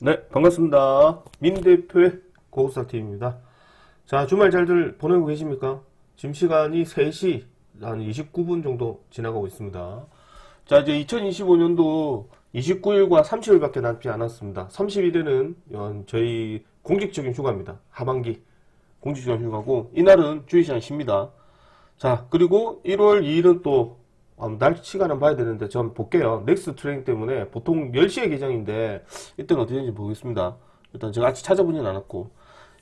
네, 반갑습니다. 민 대표의 고급사팀입니다. 자, 주말 잘들 보내고 계십니까? 지금 시간이 3시 한 29분 정도 지나가고 있습니다. 자, 이제 2025년도 29일과 30일밖에 남지 않았습니다. 30일에는 저희 공식적인 휴가입니다. 하반기 공식적인 휴가고, 이날은 주의시간 쉽니다. 자, 그리고 1월 2일은 또 날씨 시간은 봐야 되는데 전 볼게요. 넥스트 트레이닝 때문에 보통 10시에 개장인데 이때는 어떻게 되는지 보겠습니다. 일단 제가 아직 찾아보진 않았고,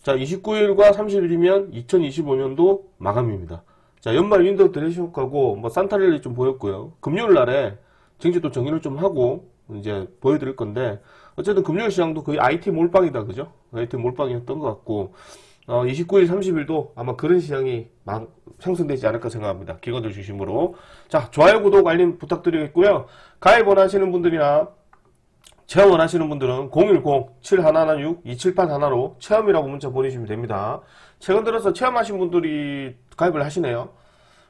자, 29일과 30일이면 2025년도 마감입니다. 자, 연말 윈도우 드레싱 효과고 뭐 산타랠리 좀 보였고요. 금요일 날에 증시 또 정리를 좀 하고 이제 보여드릴 건데, 어쨌든 금요일 시장도 거의 IT 몰빵이다, 그죠? IT 몰빵이었던 것 같고, 29일, 30일도 아마 그런 시장이 형성되지 않을까 생각합니다. 기관들 중심으로. 자, 좋아요, 구독, 알림 부탁드리겠고요. 가입 원하시는 분들이나 체험 원하시는 분들은 010-7116-2781로 체험이라고 문자 보내주시면 됩니다. 최근 들어서 체험하신 분들이 가입을 하시네요.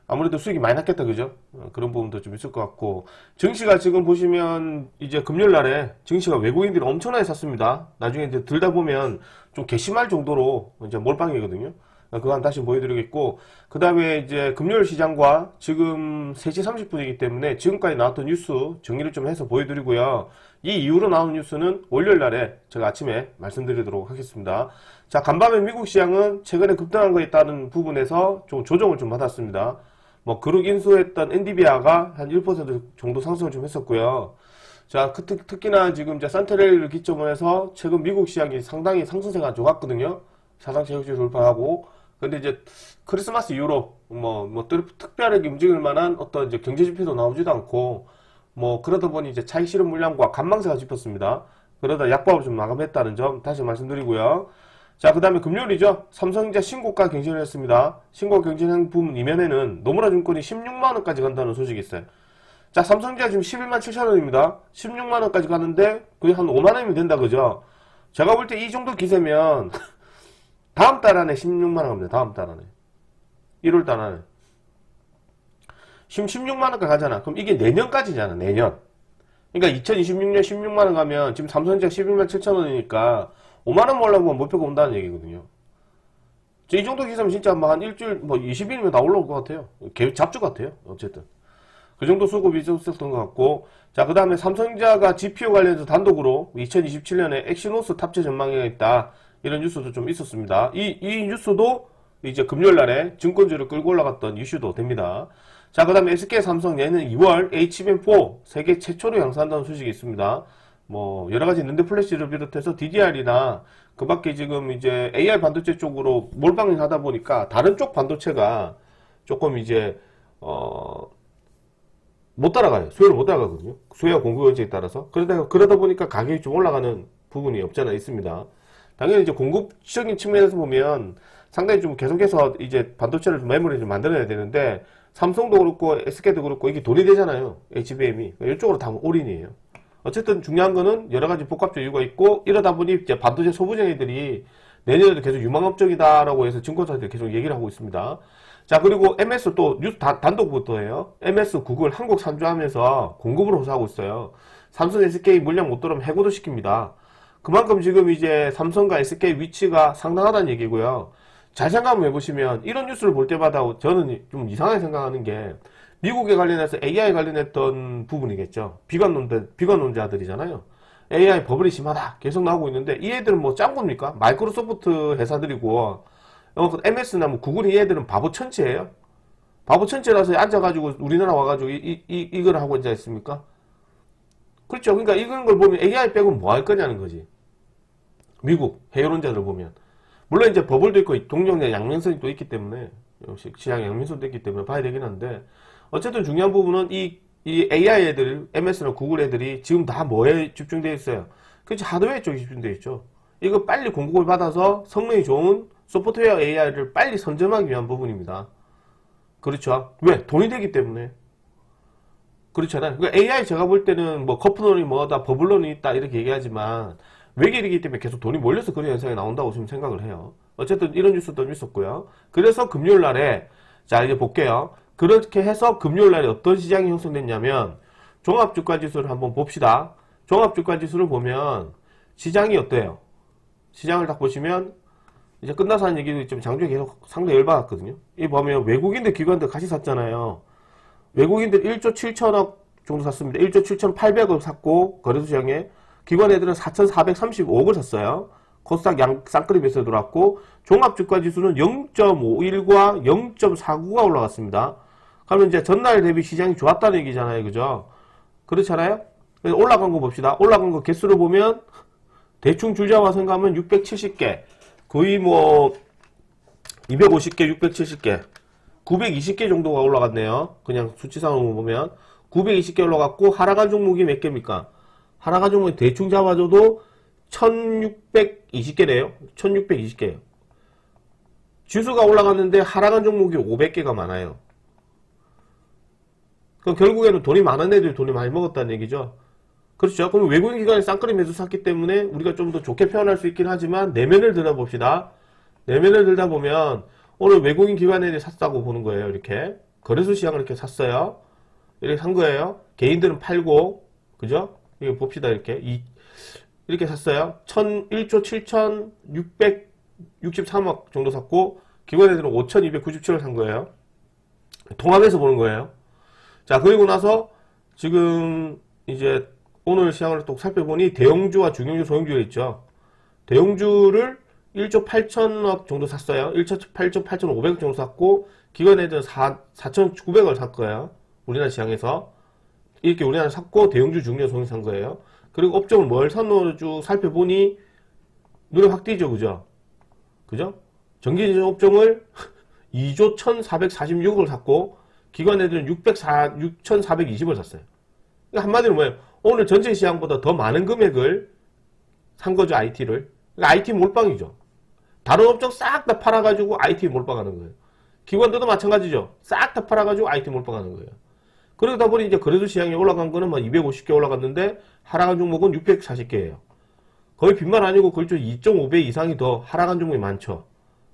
아무래도 수익이 많이 났겠다, 그죠? 그런 부분도 좀 있을 것 같고. 증시가 지금 보시면 이제 금요일 날에 증시가 외국인들이 엄청나게 샀습니다. 나중에 이제 들다 보면 좀 괘씸할 정도로 이제 몰빵이거든요. 그거 한 다시 보여드리겠고, 그 다음에 이제 금요일 시장과 지금 3시 30분이기 때문에 지금까지 나왔던 뉴스 정리를 좀 해서 보여드리고요. 이 이후로 나온 뉴스는 월요일 날에 제가 아침에 말씀드리도록 하겠습니다. 자, 간밤에 미국 시장은 최근에 급등한 거에 따른 부분에서 좀 조정을 좀 받았습니다. 뭐 그룹 인수했던 엔비디아가 한 1% 정도 상승을 좀 했었고요. 자, 특히나 지금 이제 산타랠리를 기점으로 해서 최근 미국 시장이 상당히 상승세가 좋았거든요. 사상 최고치 돌파하고. 근데 이제 크리스마스 이후로 특별하게 움직일 만한 어떤 이제 경제 지표도 나오지도 않고, 뭐 그러다 보니 이제 차익 실현 물량과 간망세가 짚었습니다. 그러다 약보합을 좀 마감했다는 점 다시 말씀드리고요. 자, 그 다음에 금요일이죠. 삼성전자 신고가 경신을 했습니다. 신고가 경신한 부분 이면에는 노무라 증권이 16만원까지 간다는 소식이 있어요. 자, 삼성전자 지금 11만 7천원입니다. 16만원까지 가는데 그게 한 5만원이면 된다, 그죠? 제가 볼 때 이 정도 기세면 다음 달 안에 16만원 갑니다. 다음 달 안에. 1월 달 안에. 지금 16만원까지 가잖아. 그럼 이게 내년까지잖아, 내년. 그러니까 2026년 16만원 가면 지금 삼성전자 11만 7천원이니까 5만원 올라오면 목표가 온다는 얘기거든요. 이 정도 기세면 진짜 한 일주일, 20일이면 다 올라올 것 같아요. 계획 잡주 같아요. 어쨌든. 그 정도 수급이 있었던 것 같고. 자, 그 다음에 삼성전자가 GPU 관련해서 단독으로 2027년에 엑시노스 탑재 전망이 있다. 이런 뉴스도 좀 있었습니다. 이 뉴스도 이제 금요일 날에 증권주를 끌고 올라갔던 이슈도 됩니다. 자, 그 다음에 SK 삼성 내년 2월 HBM4 세계 최초로 양산한다는 소식이 있습니다. 뭐 여러가지 있는데 플래시를 비롯해서 DDR이나 그 밖에 지금 이제 AI 반도체 쪽으로 몰빵을 하다 보니까 다른 쪽 반도체가 조금 이제 못 따라가요. 수요를 못 따라가거든요. 수요와 공급 원칙에 따라서. 그러다 보니까 가격이 좀 올라가는 부분이 없잖아 있습니다. 당연히 이제 공급적인 측면에서 보면 상당히 좀 계속해서 이제 반도체를 좀 메모리 좀 만들어야 되는데, 삼성도 그렇고 SK도 그렇고 이게 돈이 되잖아요. HBM이. 이쪽으로 다 올인이에요. 어쨌든 중요한 거는 여러 가지 복합적 이유가 있고, 이러다 보니 이제 반도체 소부장 애들이 내년에도 계속 유망업적이다라고 해서 증권사들이 계속 얘기를 하고 있습니다. 자, 그리고 MS 또 뉴스 단독부터예요. MS 구글 한국 산주하면서 공급을 호소하고 있어요. 삼성 SK 물량 못 들어오면 해고도 시킵니다. 그만큼 지금 이제 삼성과 SK 위치가 상당하다는 얘기고요. 잘 생각 한번 해보시면 이런 뉴스를 볼 때마다 저는 좀 이상하게 생각하는 게, 미국에 관련해서 AI 관련했던 부분이겠죠. 비관론자들이잖아요. AI 버블이 심하다 계속 나오고 있는데, 이 애들은 뭐 짠 겁니까? 마이크로소프트 회사들이고, MS나 뭐 구글이 이 애들은 바보 천치예요. 바보 천치라서 앉아가지고 우리나라 와가지고 이걸 하고 앉아 있습니까? 그렇죠. 그러니까 이런 걸 보면 AI 빼고는 뭐 할 거냐는 거지. 미국 해외론자들 보면. 물론 이제 버블도 있고 동종의 양면성이 또 있기 때문에, 시장 양면성도 있기 때문에 봐야 되긴 한데, 어쨌든 중요한 부분은 이 AI 애들, MS나 구글 애들이 지금 다 뭐에 집중되어 있어요? 그렇죠. 하드웨어 쪽에 집중되어 있죠. 이거 빨리 공급을 받아서 성능이 좋은 소프트웨어 AI를 빨리 선점하기 위한 부분입니다. 그렇죠. 왜? 돈이 되기 때문에. 그렇잖아요. 그러니까 AI 제가 볼 때는 뭐 커프론이 뭐다, 버블론이 있다 이렇게 얘기하지만, 외길이기 때문에 계속 돈이 몰려서 그런 현상이 나온다고 지금 생각을 해요. 어쨌든 이런 뉴스도 있었고요. 그래서 금요일 날에, 자 이제 볼게요. 그렇게 해서 금요일 날에 어떤 시장이 형성됐냐면, 종합주가지수를 한번 봅시다. 종합주가지수를 보면 시장이 어때요? 시장을 딱 보시면 이제 끝나서 한 얘기도 있지만 장중에 계속 상당히 열받았거든요. 이 보면 외국인들 기관들 같이 샀잖아요. 외국인들 1조 7천억 정도 샀습니다. 1조 7,800억 샀고 거래소 시장에 기관 애들은 4,435억을 샀어요. 코스닥 쌍끌이 매수에 들어왔고 종합주가지수는 0.51과 0.49가 올라갔습니다. 그러면 이제 전날 대비 시장이 좋았다는 얘기잖아요. 그죠? 그렇잖아요? 그래서 올라간 거 봅시다. 올라간 거 개수를 보면 대충 줄잡아 생각하면 670개, 거의 뭐 250개, 670개, 920개 정도가 올라갔네요. 그냥 수치상으로 보면 920개 올라갔고 하락한 종목이 몇 개입니까? 하락한 종목이 대충 잡아줘도 1620개네요. 1620개예요. 지수가 올라갔는데 하락한 종목이 500개가 많아요. 그럼 결국에는 돈이 많은 애들이 돈이 많이 먹었다는 얘기죠. 그렇죠. 그럼 외국인 기관이 쌍끌이 매수 샀기 때문에 우리가 좀 더 좋게 표현할 수 있긴 하지만 내면을 들여다봅시다. 내면을 들여다보면 오늘 외국인 기관들이 샀다고 보는 거예요. 이렇게 거래소 시장을 이렇게 샀어요. 이렇게 산 거예요. 개인들은 팔고, 그죠? 이거 봅시다. 이렇게 샀어요. 1조 7,663억 정도 샀고 기관 애들은 5,297을 산 거예요. 통합해서 보는 거예요. 자, 그리고 나서 지금 이제 오늘 시장을 또 살펴보니 대형주와 중형주, 소형주가 있죠. 대형주를 1조 8천억 정도 샀어요. 8,500억 정도 샀고 기관 애들은 4,900을 살 거예요. 우리나라 시장에서. 이렇게 우리나라 샀고 대형주, 중형주, 소형주 산 거예요. 그리고 업종을 뭘 샀노 쭉 살펴보니 눈에 확 띄죠. 그죠? 그죠? 전기전자 업종을 2조 1,446을 샀고 기관 애들은 6,420을 샀어요. 그러니까 한마디로 뭐예요? 오늘 전체 시장보다 더 많은 금액을 산 거죠. IT를. 그러니까 IT 몰빵이죠. 다른 업종 싹 다 팔아가지고 IT 몰빵하는 거예요. 기관들도 마찬가지죠. 싹 다 팔아가지고 IT 몰빵하는 거예요. 그러다 보니 이제 거래소 시장에 올라간 거는 막 250개 올라갔는데 하락한 종목은 640개예요. 거의 빈말 아니고 그렇죠. 2.5배 이상이 더 하락한 종목이 많죠.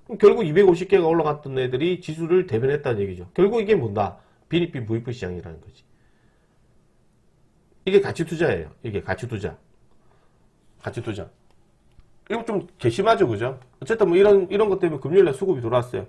그럼 결국 250개가 올라갔던 애들이 지수를 대변했다는 얘기죠. 결국 이게 뭔다? 빈익빈 부익부 시장이라는 거지. 이게 가치 투자예요. 이게 가치 투자. 가치 투자. 이거 좀 괘씸하죠, 그죠? 어쨌든 뭐 이런 것 때문에 금요일날 수급이 들어왔어요.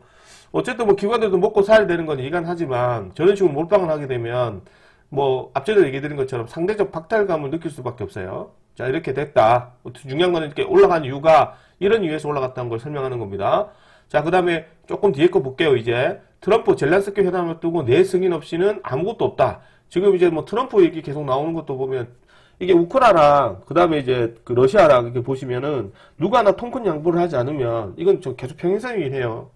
어쨌든 뭐 기관들도 먹고 살아야 되는 건 이해는 하지만 저런 식으로 몰빵을 하게 되면 뭐 앞전에 얘기 드린 것처럼 상대적 박탈감을 느낄 수밖에 없어요. 자, 이렇게 됐다. 중요한 거는 이렇게 올라간 이유가 이런 이유에서 올라갔다는 걸 설명하는 겁니다. 자, 그 다음에 조금 뒤에 거 볼게요. 이제 트럼프 젤란스키 회담을 두고 내 승인 없이는 아무것도 없다. 지금 이제 뭐 트럼프 얘기 계속 나오는 것도 보면 이게 우크라이나랑 그 다음에 이제 그 러시아랑 이렇게 보시면은 누가 하나 통큰 양보를 하지 않으면 이건 좀 계속 평행선이긴 해요.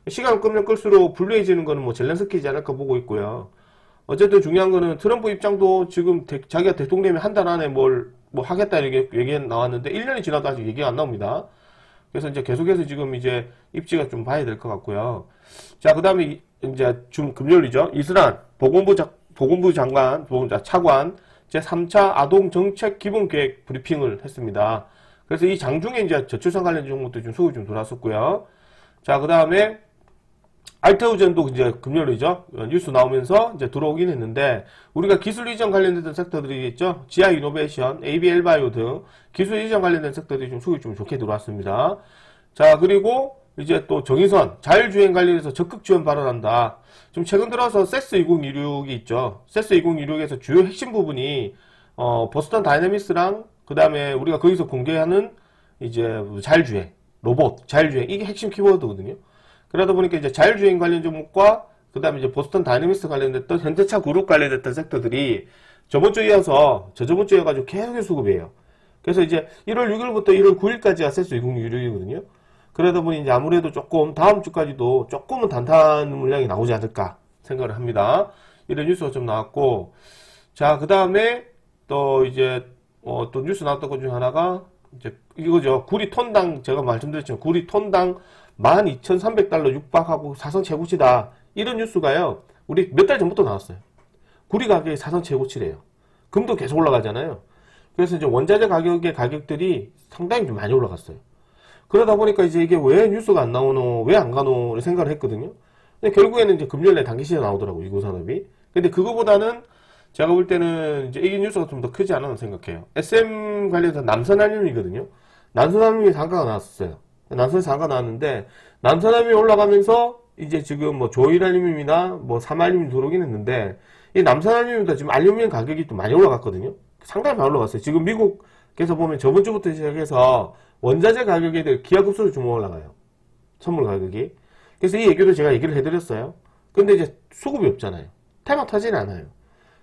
시간을 끌면 끌수록 불리해지는 거는 뭐 젤란스키지 않을까 보고 있고요. 어쨌든 중요한 거는 트럼프 입장도 지금 자기가 대통령이 한 달 안에 뭘 뭐 하겠다 이렇게 얘기 나왔는데 1년이 지나도 아직 얘기가 안 나옵니다. 그래서 이제 계속해서 지금 이제 입지가 좀 봐야 될 것 같고요. 자, 그 다음에 이제 금요일이죠. 이스란 보건부 장관, 차관 제3차 아동정책 기본계획 브리핑을 했습니다. 그래서 이 장중에 이제 저출산 관련 종목도 좀 소위 좀 돌았었고요. 자, 그 다음에 알테오젠도 이제 금요일이죠. 뉴스 나오면서 이제 들어오긴 했는데 우리가 기술 이전 관련된 섹터들이 있죠. 지아 이노베이션, ABL 바이오 등 기술 이전 관련된 섹터들이 좀 수익이 좀 좋게 들어왔습니다. 자, 그리고 이제 또 정의선 자율주행 관련해서 적극 지원 발언한다. 좀 최근 들어서 세스 2026이 있죠. 세스 2026에서 주요 핵심 부분이 보스턴 다이내믹스랑 그 다음에 우리가 거기서 공개하는 이제 자율주행, 로봇, 자율주행 이게 핵심 키워드거든요. 그러다 보니까 이제 자율주행 관련 종목과 그 다음에 이제 보스턴 다이내믹스 관련됐던 현대차 그룹 관련됐던 섹터들이 저번 주에 이어서 저번 주에 가지고 계속 수급이에요. 그래서 이제 1월 6일부터 1월 9일까지가 세스 2026이거든요. 그러다 보니 이제 아무래도 조금 다음 주까지도 조금은 단탄 물량이 나오지 않을까 생각을 합니다. 이런 뉴스가 좀 나왔고, 자, 그 다음에 또 이제 또 뉴스 나왔던 것 중 하나가 이제 이거죠. 구리 톤당 제가 말씀드렸지만 구리 톤당 12,300달러 육박하고 사상 최고치다. 이런 뉴스가요. 우리 몇 달 전부터 나왔어요. 구리 가격이 사상 최고치래요. 금도 계속 올라가잖아요. 그래서 이제 원자재 가격의 가격들이 상당히 좀 많이 올라갔어요. 그러다 보니까 이제 이게 왜 뉴스가 안 나오노, 왜 안 가노 생각을 했거든요. 근데 결국에는 이제 금요일에 단기 시에 나오더라고요. 이구산업이. 근데 그거보다는 제가 볼 때는 이제 이 뉴스가 좀 더 크지 않았나 생각해요. SM 관련해서 남선알륨이거든요. 남선알륨이 상가가 나왔었어요. 남선이 상가 나왔는데, 남선알륨이 올라가면서 이제 지금 뭐 조일알륨이나 뭐 삼알륨이 들어오긴 했는데, 이 남선알륨보다 지금 알루미늄 가격이 좀 많이 올라갔거든요. 상당히 많이 올라갔어요. 지금 미국에서 보면 저번 주부터 시작해서 원자재 가격에 대해 기하급수로 좀 올라가요. 선물 가격이. 그래서 이 얘기도 제가 얘기를 해드렸어요. 근데 이제 수급이 없잖아요. 테마 타진 않아요.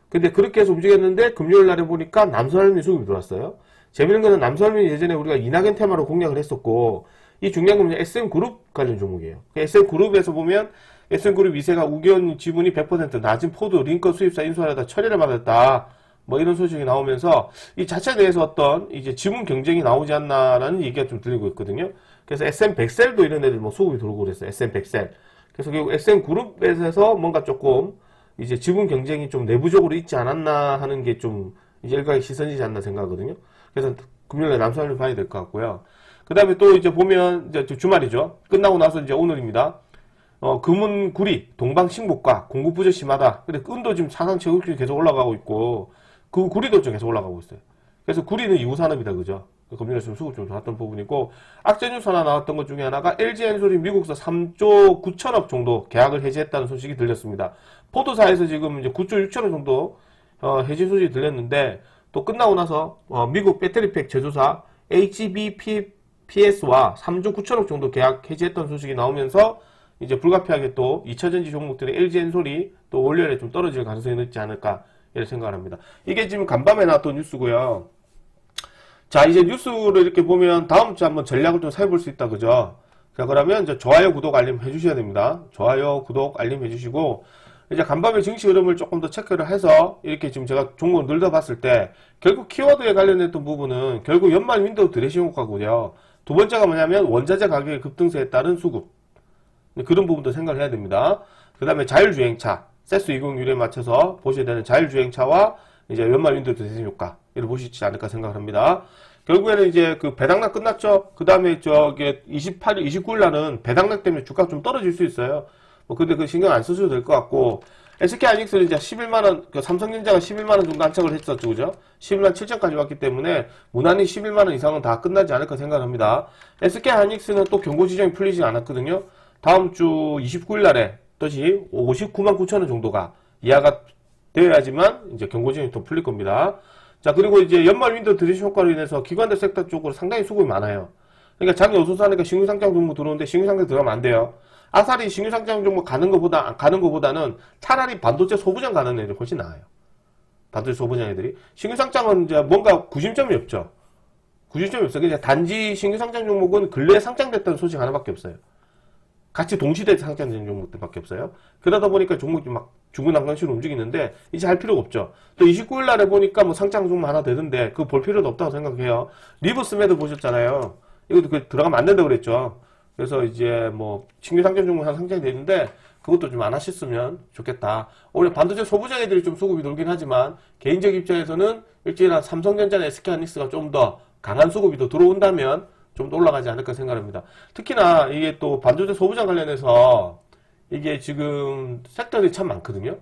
근데 그렇게 해서 움직였는데 금요일 날에 보니까 남선알루미늄 수급이 들어왔어요. 재밌는 거는 남선알루미늄 예전에 우리가 이낙연 테마로 공략을 했었고, 이 중요한 건 SM그룹 관련 종목이에요. SM그룹에서 보면 SM그룹 이세가 우견 지분이 100% 낮은 포드 링컨 수입사 인수하려다 처리를 받았다. 뭐 이런 소식이 나오면서 이 자체 내에서 어떤 이제 지분 경쟁이 나오지 않나라는 얘기가 좀 들리고 있거든요. 그래서 SM100셀도 이런 애들 뭐 수급이 들어오고 그랬어요. SM100셀. 그래서 결국 SM그룹에서 뭔가 조금 이제 지분 경쟁이 좀 내부적으로 있지 않았나 하는 게 좀 이제 일각에 시선이지 않나 생각하거든요. 그래서 금요일에 남선을 봐야 될 것 같고요. 그 다음에 또 이제 보면 이제 주말이죠. 끝나고 나서 이제 오늘입니다. 금은 구리, 동방 신곡과 공급 부족 심하다. 근데 은도 지금 사상 최고치 계속 올라가고 있고, 그 구리도 좀 계속 올라가고 있어요. 그래서 구리는 이후산업이다, 그죠? 금요일에 좀 수급 좀 좋았던 부분이고, 악재 뉴스 하나 나왔던 것 중에 하나가 LG엔솔이 미국서 3조 9천억 정도 계약을 해지했다는 소식이 들렸습니다. 포도사에서 지금 이제 9조 6천억 정도 해지 소식이 들렸는데, 또 끝나고 나서 미국 배터리팩 제조사 HBPS와 3조 9천억 정도 계약 해지했던 소식이 나오면서 이제 불가피하게 또 2차전지 종목들의 LG엔솔이 또 월요일에 좀 떨어질 가능성이 높지 않을까 이렇게 생각을 합니다. 이게 지금 간밤에 나왔던 뉴스고요. 자, 이제 뉴스를 이렇게 보면 다음 주 한번 전략을 좀 살펴볼 수 있다, 그죠? 자, 그러면 이제 좋아요, 구독, 알림 해주셔야 됩니다. 좋아요, 구독, 알림 해주시고, 이제 간밤에 증시 흐름을 조금 더 체크를 해서 이렇게 지금 제가 종목을 늘려봤을 때 결국 키워드에 관련했던 부분은 결국 연말 윈도우 드레싱 효과고요. 두 번째가 뭐냐면 원자재 가격의 급등세에 따른 수급. 그런 부분도 생각을 해야 됩니다. 그 다음에 자율주행차, 세스 20유에 맞춰서 보셔야 되는 자율주행차와 이제 연말 윈도우 드레싱 효과, 이를 보시지 않을까 생각을 합니다. 결국에는 이제 그 배당락 끝났죠? 그 다음에 저기 28일, 29일 날은 배당락 때문에 주가가 좀 떨어질 수 있어요. 뭐 근데 그 신경 안 쓰셔도 될 것 같고, SK하이닉스는 이제 11만원, 그 삼성전자가 11만원 정도 안착을 했었죠, 그죠? 11만 7천까지 왔기 때문에 무난히 11만원 이상은 다 끝나지 않을까 생각합니다. SK하이닉스는 또 경고 지점이 풀리지 않았거든요. 다음 주 29일 날에 또시 59만 9천원 정도가 이하가 되어야지만 이제 경고 지점이 또 풀릴 겁니다. 자, 그리고 이제 연말 윈도우 드레싱 효과로 인해서 기관들 섹터 쪽으로 상당히 수급이 많아요. 그러니까 장이 어수선하니까 신규상장 종목 들어오는데 신규상장 들어가면 안 돼요. 아사리 신규상장 종목 가는 것보다는 차라리 반도체 소부장 가는 애들이 훨씬 나아요. 반도체 소부장 애들이. 신규상장은 이제 뭔가 구심점이 없죠. 구심점이 없어요. 그냥 단지 신규상장 종목은 근래에 상장됐다는 소식 하나밖에 없어요. 같이 동시대에 상장된 종목들밖에 없어요. 그러다 보니까 종목이 막 중구난방식으로 움직이는데 이제 할 필요가 없죠. 또 29일 날에 보니까 뭐 상장 종목 하나 되던데 그거 볼 필요도 없다고 생각해요. 리버스매도 보셨잖아요. 이것도 그 들어가면 안 된다고 그랬죠. 그래서 이제 뭐 신규 상장 종목 하나 상장이 되는데 그것도 좀 안 하셨으면 좋겠다. 오히려 반도체 소부장 애들이 좀 수급이 돌긴 하지만 개인적 입장에서는 일찍이나 삼성전자나 SK하이닉스가 좀 더 강한 수급이 더 들어온다면 좀 더 올라가지 않을까 생각합니다. 특히나 이게 또 반도체 소부장 관련해서 이게 지금 섹터들이 참 많거든요.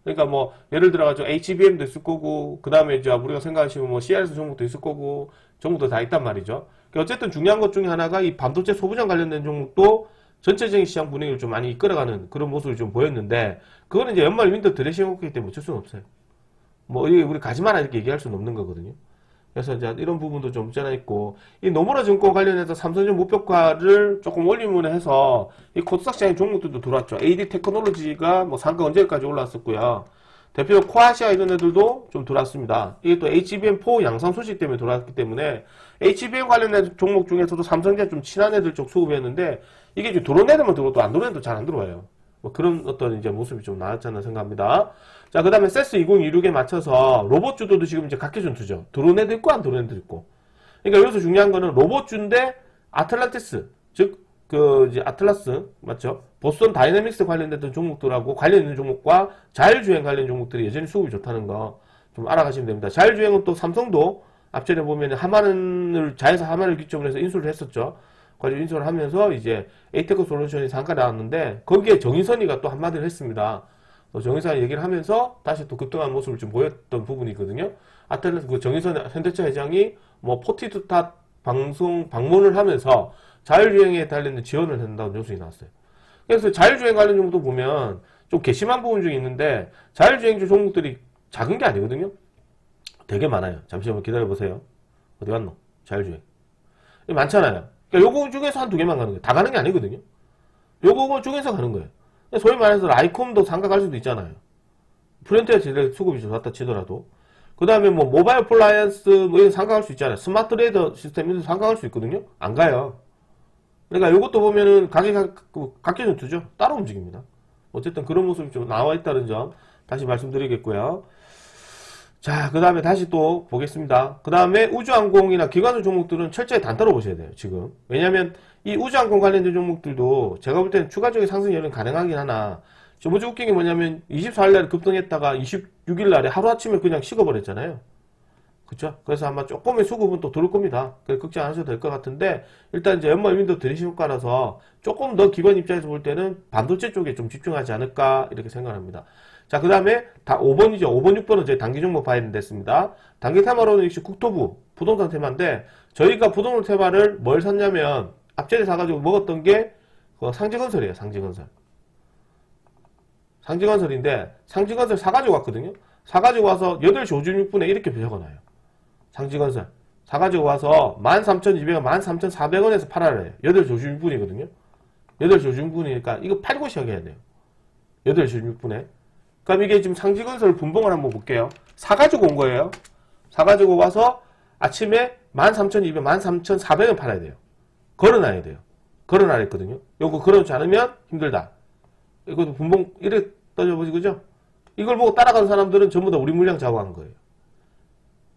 그러니까 뭐 예를 들어가지고 HBM도 있을 거고 그 다음에 이제 우리가 생각하시면 뭐 CRS 종목도 있을 거고 종목도 다 있단 말이죠. 어쨌든 중요한 것 중에 하나가 이 반도체 소부장 관련된 종목도 전체적인 시장 분위기를 좀 많이 이끌어가는 그런 모습을 좀 보였는데 그거는 이제 연말 윈도우 드레싱 효과이기 때문에 어쩔 수는 없어요. 뭐 우리 가지 마라 이렇게 얘기할 수는 없는 거거든요. 그래서 이제 이런 부분도 좀 없잖아 있고 이 노무라 증권 관련해서 삼성전 목표가를 조금 올림을 해서 이 코스닥 시장의 종목들도 들어왔죠. AD 테크놀로지가 뭐 상가 언제까지 올라왔었고요. 대표적 코아시아 이런 애들도 좀 들어왔습니다. 이게 또 HBM4 양상 소식 때문에 들어왔기 때문에 HBM 관련된 종목 중에서도 삼성전 좀 친한 애들 쪽 수급이었는데 이게 이제 들어온 애들만 들어도 안 들어온 애도 잘 안 들어와요. 뭐 그런 어떤 이제 모습이 좀 나왔지 않나 생각합니다. 자, 그 다음에 세스 2026에 맞춰서 로봇주도도 지금 이제 각계전투죠. 들어온 애도 있고 안 들어온 애도 있고. 그러니까 여기서 중요한 거는 로봇주인데 아틀란티스, 즉, 이제 아틀라스, 맞죠? 보스턴 다이내믹스 관련됐던 종목들하고 관련 있는 종목과 자율주행 관련 종목들이 여전히 수급이 좋다는 거 좀 알아가시면 됩니다. 자율주행은 또 삼성도 앞전에 보면 자회사 하만을 기점으로 해서 인수를 했었죠. 관련 인수를 하면서 이제 에이테크 솔루션이 잠깐 나왔는데 거기에 정인선이가 또 한마디를 했습니다. 또 정의사 얘기를 하면서 다시 또 급등한 모습을 좀 보였던 부분이거든요. 아테네스 그 정의선 현대차 회장이 뭐 포티투탑 방송 방문을 하면서 자율주행에 관련된 지원을 한다는 뉴스가 나왔어요. 그래서 자율주행 관련 정도 보면 좀 괘씸한 부분 중에 있는데 자율주행주 종목들이 작은 게 아니거든요. 되게 많아요. 잠시 한번 기다려보세요. 어디 갔노? 자율주행. 많잖아요. 그러니까 요거 중에서 한 두 개만 가는 거예요. 다 가는 게 아니거든요. 요거 중에서 가는 거예요. 소위 말해서 라이콤도 상각할 수도 있잖아요. 프렌트에 제일 수급이 좋았다 치더라도. 그 다음에 뭐 모바일 플라이언스 뭐 이런 상각할 수 있잖아요. 스마트 레이더 시스템 이런 상각할 수 있거든요. 안 가요. 그러니까 요것도 보면은 가격이 각계전 투죠. 따로 움직입니다. 어쨌든 그런 모습이 좀 나와 있다는 점 다시 말씀드리겠고요. 자, 그 다음에 다시 또 보겠습니다. 그 다음에 우주항공이나 기관수 종목들은 철저히 단타로 보셔야 돼요, 지금. 왜냐면 이 우주항공 관련된 종목들도 제가 볼 때는 추가적인 상승 여는 가능하긴 하나, 좀 어제 웃긴 게 뭐냐면 24일날에 급등했다가 26일날에 하루아침에 그냥 식어버렸잖아요. 그쵸? 그래서 아마 조금의 수급은 또 들어올 겁니다. 그래서 걱정 안 하셔도 될 것 같은데, 일단 이제 연말 윈도우 드레싱 효과라서 조금 더 기관 입장에서 볼 때는 반도체 쪽에 좀 집중하지 않을까, 이렇게 생각합니다. 자, 그 다음에 5번이죠. 5번, 6번은 저희 단기 종목 봐야 됐습니다. 단기 테마로는 역시 국토부, 부동산 테마인데, 저희가 부동산 테마를 뭘 샀냐면, 앞전에 사가지고 먹었던 게, 상지건설이에요, 상지건설. 상지건설인데, 상지건설 사가지고 왔거든요. 사가지고 와서 8시 56분에 이렇게 적어놔요. 상지건설. 사가지고 와서 13,200원, 13,400원에서 팔아야 해요. 8시 56분이거든요. 8시 56분이니까 이거 팔고 시작해야 돼요. 8시 56분에. 그럼 이게 지금 상지건설 분봉을 한번 볼게요. 사가지고 온 거예요. 사가지고 와서 아침에 13,200, 13,400원 팔아야 돼요. 걸어놔야 돼요. 걸어놔야 했거든요. 요거 걸어놓지 않으면 힘들다. 이것도 분봉, 이래 떠져보지, 그죠? 이걸 보고 따라가는 사람들은 전부 다 우리 물량 작업한 거예요.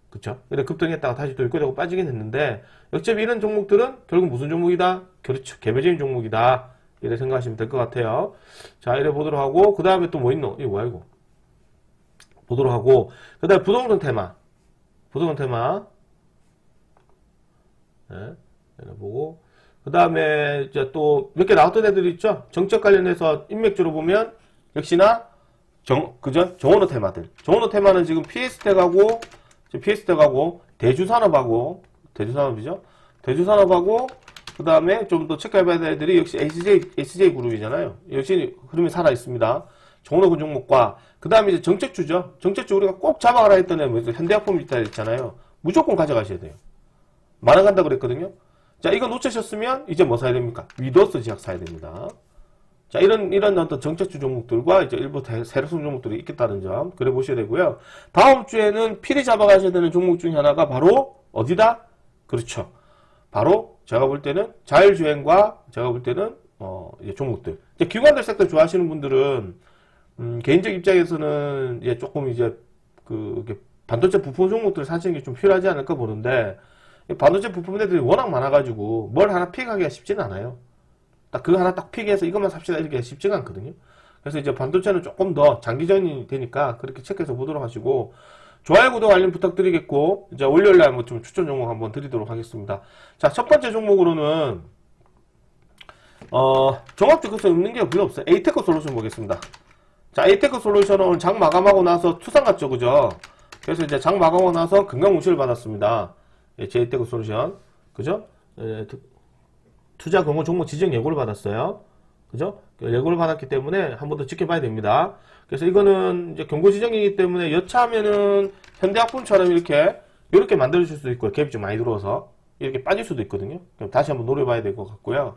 그쵸? 근데 급등했다가 다시 또 읽고자고 빠지긴 했는데, 역시 이런 종목들은 결국 무슨 종목이다? 그렇죠. 개별적인 종목이다. 이렇게 생각하시면 될 것 같아요. 자, 이래 보도록 하고, 그 다음에 또 뭐 있노? 이거 뭐야, 이거? 보도록 하고, 그 다음에 부동산 테마. 부동산 테마. 네, 이래 보고. 그 다음에 이제 또 몇 개 나왔던 애들이 있죠? 정책 관련해서 인맥주로 보면, 역시나, 정원호 테마들. 정원호 테마는 지금 PS텍하고, 대주산업하고, 대주산업이죠? 대주산업하고, 그 다음에 좀 더 체크해봐야 될 애들이 역시 SJ 그룹이잖아요. 역시 흐름이 살아있습니다. 정원호 그 종목과, 그 다음에 이제 정책주죠. 정책주 우리가 꼭 잡아가라 했던 애, 현대약품 있다 했잖아요. 무조건 가져가셔야 돼요. 만원 간다 그랬거든요. 자, 이거 놓치셨으면 이제 뭐 사야 됩니까? 위더스 제약 사야 됩니다. 자, 이런 어떤 정책주 종목들과 이제 일부 세력성 종목들이 있겠다는 점, 그래 보셔야 되고요. 다음 주에는 필히 잡아가셔야 되는 종목 중에 하나가 바로, 어디다? 그렇죠. 바로, 제가 볼 때는 자율주행과, 제가 볼 때는, 이제 종목들. 이제 기관들 섹터 좋아하시는 분들은, 개인적 입장에서는, 이제 조금 이제, 반도체 부품 종목들 사시는 게 좀 필요하지 않을까 보는데, 반도체 부품 애들이 워낙 많아가지고, 뭘 하나 픽하기가 쉽지는 않아요. 딱 그거 하나 딱 픽해서 이것만 삽시다 이렇게 쉽지가 않거든요. 그래서 이제 반도체는 조금 더 장기전이 되니까 그렇게 체크해서 보도록 하시고, 좋아요, 구독, 알림 부탁드리겠고, 이제 월요일날 뭐 좀 추천 종목 한번 드리도록 하겠습니다. 자, 첫 번째 종목으로는, 종합주 급선 없는 게 별로 없어요. 에이테크 솔루션 보겠습니다. 자, 에이테크 솔루션은 오늘 장 마감하고 나서 투상 갔죠, 그죠? 그래서 이제 장 마감하고 나서 금강무시를 받았습니다. 예, 에이테크 솔루션. 그죠? 투자 공모 종목 지정 예고를 받았어요. 그죠? 예고를 받았기 때문에 한 번 더 지켜봐야 됩니다. 그래서 이거는 이제 경고 지정이기 때문에 여차하면은 현대약품처럼 이렇게 만들어줄 수도 있고요. 갭이 좀 많이 들어와서 이렇게 빠질 수도 있거든요. 그럼 다시 한번 노려봐야 될 것 같고요.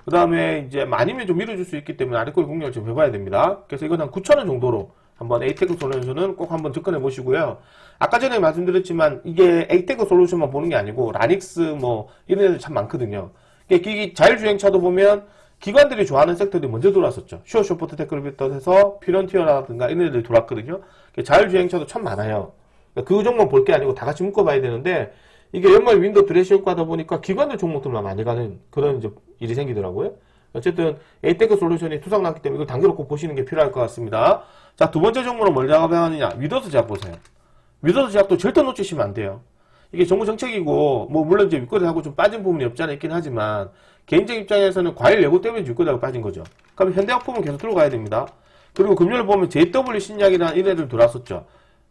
그 다음에 이제 많이면 좀 밀어줄 수 있기 때문에 아래꼬리 공략을 좀 해봐야 됩니다. 그래서 이건 한 9,000원 정도로 한번 에이테크 솔루션은 꼭 한번 접근해 보시고요. 아까 전에 말씀드렸지만 이게 에이테크 솔루션만 보는 게 아니고 라닉스 뭐 이런 애들 참 많거든요. 이 자율주행차도 보면 기관들이 좋아하는 섹터들이 먼저 들어왔었죠. 슈어쇼포트 테크를 비롯해서 피런티어라든가 이런 애들이 들어왔거든요. 자율주행차도 참 많아요. 그 종목 볼 게 아니고 다 같이 묶어봐야 되는데 이게 연말 윈도우 드레시 효과다 보니까 기관들 종목들만 많이 가는 그런 이제 일이 생기더라고요. 어쨌든 에이테크 솔루션이 투상 났기 때문에 이걸 단계로 꼭 보시는 게 필요할 것 같습니다. 자, 두 번째 종목은 뭘 작업해야 하느냐? 위더스 제약 보세요. 위더스 제약도 절대 놓치시면 안 돼요. 이게 정부 정책이고, 뭐, 물론 이제 윗거래하고 좀 빠진 부분이 없지 않아 있긴 하지만, 개인적 입장에서는 과일 예고 때문에 윗거래하고 빠진 거죠. 그럼 현대약품은 계속 들어가야 됩니다. 그리고 금요일 보면 JW 신약이라는 이런 애들 들어왔었죠.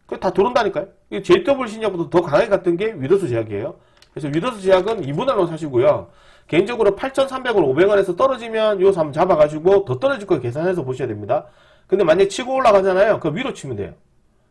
그 다 들어온다니까요. 이 JW 신약보다 더 강하게 갔던 게 위더스 제약이에요. 그래서 위더스 제약은 2분할로 사시고요. 개인적으로 8,300원, 500원에서 떨어지면 요거 한번 잡아가지고 더 떨어질 거 계산해서 보셔야 됩니다. 근데 만약에 치고 올라가잖아요. 그 위로 치면 돼요.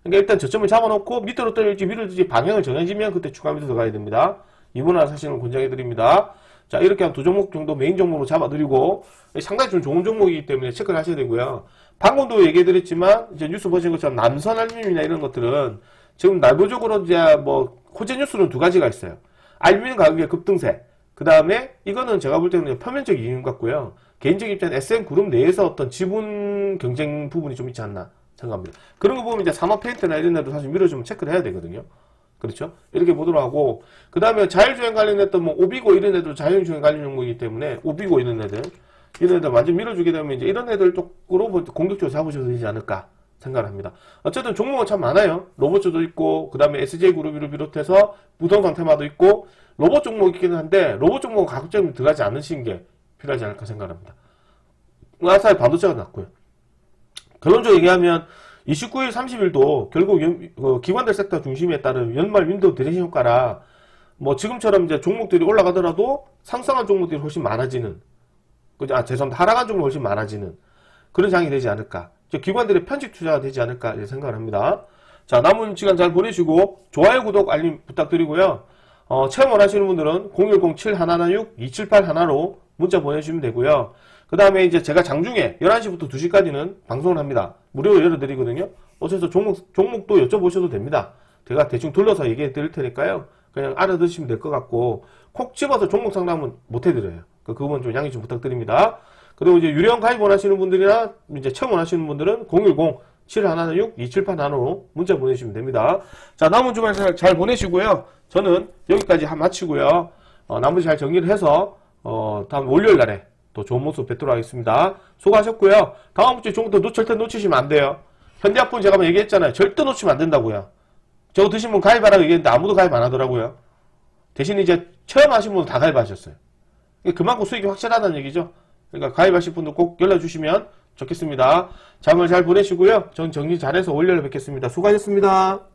그러니까 일단 저점을 잡아놓고 밑으로 떨어질지 위로 떨어질지 방향을 정해지면 그때 추가 밑으로 들어가야 됩니다. 2분할 사시는 걸 권장해드립니다. 자, 이렇게 한 두 종목 정도 메인 종목으로 잡아드리고, 상당히 좀 좋은 종목이기 때문에 체크를 하셔야 되고요. 방금도 얘기해드렸지만, 이제 뉴스 보신 것처럼 남선알루미늄이나 이런 것들은 지금 내부적으로 이제 뭐, 호재 뉴스는 두 가지가 있어요. 알루미늄 가격의 급등세. 그 다음에 이거는 제가 볼 때는 표면적 이유 같고요. 개인적인 입장에 SM그룹 내에서 어떤 지분 경쟁 부분이 좀 있지 않나 생각합니다. 그런 거 보면 이제 산업 페인트나 이런 데도 사실 밀어주면 체크를 해야 되거든요. 그렇죠? 이렇게 보도록 하고, 그 다음에 자율주행 관련했던 뭐, 오비고 이런 애들 자율주행 관련 종목이기 때문에, 오비고 이런 애들 완전 밀어주게 되면 이제 이런 애들 쪽으로 뭐 공격적으로 잡으셔도 되지 않을까 생각을 합니다. 어쨌든 종목은 참 많아요. 로봇주도 있고, 그 다음에 SJ그룹을 비롯해서 부동산 테마도 있고, 로봇 종목이 있기는 한데, 로봇 종목은 가급적이면 들어가지 않으시는 게 필요하지 않을까 생각합니다. 아사히 반도체가 낮고요. 결론적으로 얘기하면, 29일, 30일도 결국 기관들 섹터 중심에 따른 연말 윈도우 드레싱 효과라 뭐 지금처럼 이제 종목들이 올라가더라도 상승한 종목들이 훨씬 많아지는 죄송합니다. 하락한 종목이 훨씬 많아지는 그런 장이 되지 않을까. 기관들의 편집 투자가 되지 않을까 이렇게 생각을 합니다. 자, 남은 시간 잘 보내시고 좋아요, 구독, 알림 부탁드리고요. 체험 원하시는 분들은 010-7116-2781로 문자 보내주시면 되고요. 그 다음에 이제 제가 장중에 11시부터 2시까지는 방송을 합니다. 무료로 열어드리거든요. 어째서 종목도 여쭤보셔도 됩니다. 제가 대충 둘러서 얘기해 드릴 테니까요. 그냥 알아두시면 될 것 같고, 콕 집어서 종목 상담은 못 해드려요. 그 부분 좀 양해 좀 부탁드립니다. 그리고 이제 유료형 가입 원하시는 분들이나 이제 체험 원하시는 분들은 010-7116-2781로 문자 보내주시면 됩니다. 자, 남은 주말 잘 보내시고요. 저는 여기까지 마치고요. 나머지 잘 정리를 해서, 다음 월요일 날에 또 좋은 모습 뵙도록 하겠습니다. 수고하셨고요. 다음 주에 종목도 절대 놓치시면 안 돼요. 현대약품 제가 한번 얘기했잖아요. 절대 놓치면 안 된다고요. 저거 드신 분 가입하라고 얘기했는데 아무도 가입 안 하더라고요. 대신 이제 체험하신 분은 다 가입하셨어요. 그만큼 수익이 확실하다는 얘기죠. 그러니까 가입하실 분도 꼭 연락 주시면 좋겠습니다. 잠을 잘 보내시고요. 전 정리 잘해서 월요일에 뵙겠습니다. 수고하셨습니다.